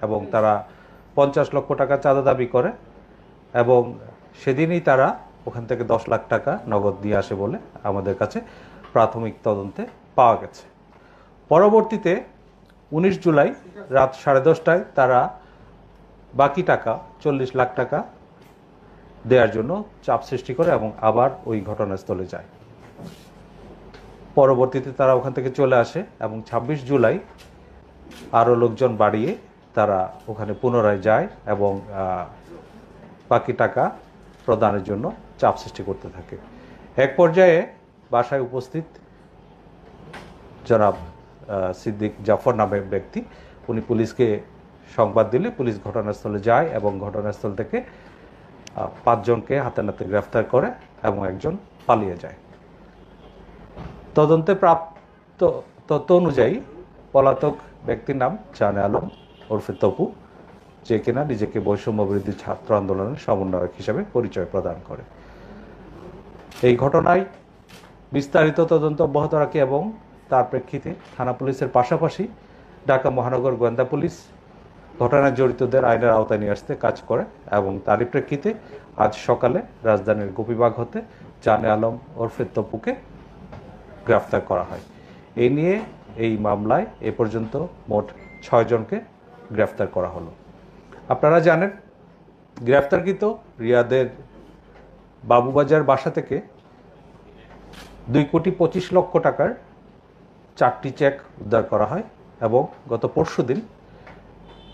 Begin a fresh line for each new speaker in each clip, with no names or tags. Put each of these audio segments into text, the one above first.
এবং তারা 50 লক্ষ টাকা চাঁদা দাবি করে এবং সেদিনই তারা ওখান থেকে 10 লাখ টাকা নগদ দিয়ে আসে বলে আমাদের কাছে প্রাথমিক তদন্তে পাওয়া গেছে। পরবর্তীতে 19 জুলাই রাত 10:30টায় তারা বাকি টাকা 40 লাখ টাকা দেওয়ার জন্য চাপ সৃষ্টি করে এবং আবার ওই ঘটনাস্থলে যায়। পরবর্তীতে তারা ওখান থেকে চলে আসে এবং 26 জুলাই আরও লোকজন বাড়িয়ে তারা ওখানে পুনরায় যায় এবং বাকি টাকা প্রদানের জন্য চাপ সৃষ্টি করতে থাকে। এক পর্যায়ে বাসায় উপস্থিত জনাব সিদ্দিক জাফর নামের ব্যক্তি, উনি পুলিশকে সংবাদ দিলে পুলিশ ঘটনাস্থলে যায় এবং ঘটনাস্থল থেকে 5 জনকে হাতে নাতে গ্রেফতার করে এবং একজন পালিয়ে যায়। তদন্তে প্রাপ্ত তথ্য অনুযায়ী পলাতক ব্যক্তির নাম জানে আলম ওরফে তপু, যে কিনা নিজেকে বৈষম্য বিরোধী ছাত্র আন্দোলনের সমন্বয়ক হিসেবে পরিচয় প্রদান করে। এই ঘটনায় বিস্তারিত তদন্ত অব্যাহত রাখে এবং তার প্রেক্ষিতে থানা পুলিশের পাশাপাশি ঢাকা মহানগর গোয়েন্দা পুলিশ ঘটনায় জড়িতদের আইনের আওতায় নিয়ে আসতে কাজ করে এবং তারই প্রেক্ষিতে আজ সকালে রাজধানীর গোপীবাগ হতে জানে আলম ওরফে তপুকে গ্রেফতার করা হয়। এই নিয়ে এই মামলায় এ পর্যন্ত মোট 6 জনকে গ্রেফতার করা হলো। আপনারা জানেন, গ্রেফতারকৃত রিয়াদের বাবুবাজার বাসা থেকে 2,25,00,000 টাকার 4টি চেক উদ্ধার করা হয় এবং গত পরশুদিন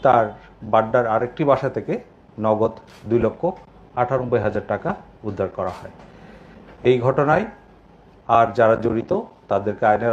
তার বাড্ডার আরেকটি বাসা থেকে নগদ 2,98,000 টাকা উদ্ধার করা হয়। এই ঘটনায় আর যারা জড়িত তাদেরকে আইনের